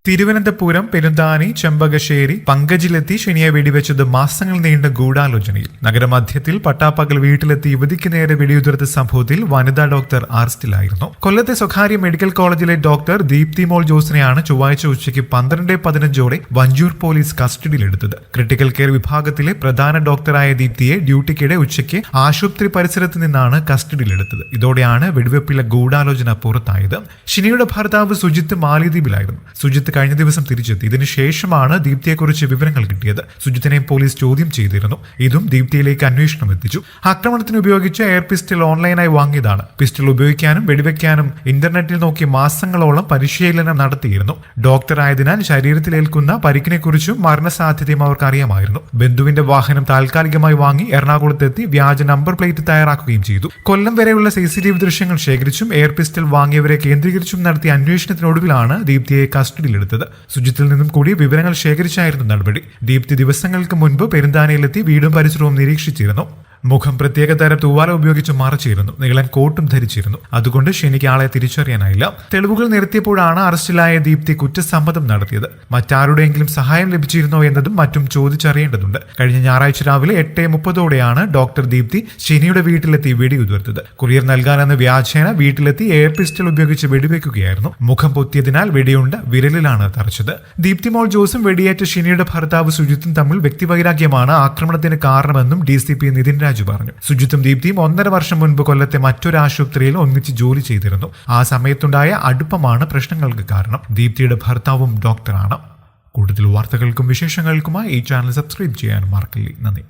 തിരുവനന്തപുരം പെരുന്താനി ചെമ്പകശ്ശേരി പങ്കജിലെത്തി ശനിയെ വെടിവെച്ചത് മാസങ്ങൾ നീണ്ട ഗൂഢാലോചനയിൽ. നഗരമധ്യത്തിൽ പട്ടാപ്പകൽ വീട്ടിലെത്തി യുവതിക്ക് നേരെ വെടിയുതിർത്ത സംഭവത്തിൽ വനിതാ ഡോക്ടർ അറസ്റ്റിലായിരുന്നു. കൊല്ലത്തെ സ്വകാര്യ മെഡിക്കൽ കോളേജിലെ ഡോക്ടർ ദീപ്തി മോൾ ജോസിനെയാണ് ചൊവ്വാഴ്ച ഉച്ചയ്ക്ക് 12:15 വഞ്ചൂർ പോലീസ് കസ്റ്റഡിയിലെടുത്തത്. ക്രിട്ടിക്കൽ കെയർ വിഭാഗത്തിലെ പ്രധാന ഡോക്ടറായ ദീപ്തിയെ ഡ്യൂട്ടിക്കിടെ ഉച്ചയ്ക്ക് ആശുപത്രി പരിസരത്ത് നിന്നാണ് കസ്റ്റഡിയിലെടുത്തത്. ഇതോടെയാണ് വെടിവെപ്പിലെ ഗൂഢാലോചന പുറത്തായത്. ഷിനിയുടെ ഭർത്താവ് സുജിത്ത് മാലിദ്വീപിലായിരുന്നു. സുജിത്ത് കഴിഞ്ഞ ദിവസം തിരിച്ചെത്തി. ഇതിനുശേഷമാണ് ദീപ്തിയെക്കുറിച്ച് വിവരങ്ങൾ കിട്ടിയത്. സുജിത്തിനെ പോലീസ് ചോദ്യം ചെയ്തിരുന്നു. ഇതും ദീപ്തിയിലേക്ക് അന്വേഷണം എത്തിച്ചു. ആക്രമണത്തിന് ഉപയോഗിച്ച എയർ പിസ്റ്റൾ ഓൺലൈനായി വാങ്ങിയതാണ്. പിസ്റ്റൾ ഉപയോഗിക്കാനും വെടിവെക്കാനും ഇന്റർനെറ്റിൽ നോക്കി മാസങ്ങളോളം പരിശീലനം നടത്തിയിരുന്നു. ഡോക്ടറായതിനാൽ ശരീരത്തിലേൽക്കുന്ന പരിക്കിനെക്കുറിച്ചും മരണസാധ്യതയും അവർക്ക് അറിയാമായിരുന്നു. ബന്ധുവിന്റെ വാഹനം താൽക്കാലികമായി വാങ്ങി എറണാകുളത്തെത്തി വ്യാജ നമ്പർ പ്ലേറ്റ് തയ്യാറാക്കുകയും ചെയ്തു. കൊല്ലം വരെയുള്ള CCTV ദൃശ്യങ്ങൾ ശേഖരിച്ചും എയർ പിസ്റ്റൾ വാങ്ങിയവരെ കേന്ദ്രീകരിച്ചും നടത്തിയ അന്വേഷണത്തിനൊടുവിലാണ് ദീപ്തിയെ കസ്റ്റഡിയിലെടുത്തത്. സുജിത്തിൽ നിന്നും കൂടി വിവരങ്ങൾ ശേഖരിച്ചായിരുന്നു നടപടി. ദീപ്തി ദിവസങ്ങൾക്ക് മുൻപ് പെരുന്താനയിലെത്തി വീടും പരിസരവും നിരീക്ഷിച്ചിരുന്നു. മുഖം പ്രത്യേക തരം തൂവാല ഉപയോഗിച്ച് മറച്ചിരുന്നു. നീളൻ കോട്ടും ധരിച്ചിരുന്നു. അതുകൊണ്ട് ഷെനിക്ക് ആളെ തിരിച്ചറിയാനായില്ല. തെളിവുകൾ നിരത്തിയപ്പോഴാണ് അറസ്റ്റിലായ ദീപ്തി കുറ്റസമ്മതം നടത്തിയത്. മറ്റാരുടെയെങ്കിലും സഹായം ലഭിച്ചിരുന്നോ എന്നതും മറ്റും ചോദിച്ചറിയേണ്ടതുണ്ട്. കഴിഞ്ഞ ഞായറാഴ്ച രാവിലെ 8:30 ഡോക്ടർ ദീപ്തി ഷെനിയുടെ വീട്ടിലെത്തി വെടിയുതിർത്തത്. കൊറിയർ നൽകാനെന്ന വ്യാജേന വീട്ടിലെത്തി എയർ പിസ്റ്റൾ ഉപയോഗിച്ച് വെടിവെക്കുകയായിരുന്നു. മുഖം പൊത്തിയതിനാൽ വെടിയുണ്ട വിരലിലാണ് തറച്ചത്. ദീപ്തി മോൾ ജോസും വെടിയേറ്റ ഷെനിയുടെ ഭർത്താവ് സുജിത്തും തമ്മിൽ വ്യക്തിവൈരാഗ്യമാണ് ആക്രമണത്തിന് കാരണമെന്നും DCP നിതിൻ രാജു പറഞ്ഞു. സുജിത്തും ദീപ്തിയും 1.5 വർഷം മുൻപ് കൊല്ലത്തെ മറ്റൊരു ആശുപത്രിയിൽ ഒന്നിച്ച് ജോലി ചെയ്തിരുന്നു. ആ സമയത്തുണ്ടായ അടുപ്പമാണ് പ്രശ്നങ്ങൾക്ക് കാരണം. ദീപ്തിയുടെ ഭർത്താവും ഡോക്ടറാണ്. കൂടുതൽ വാർത്തകൾക്കും വിശേഷങ്ങൾക്കുമായി ഈ ചാനൽ സബ്സ്ക്രൈബ് ചെയ്യാൻ മറക്കില്ല. നന്ദി.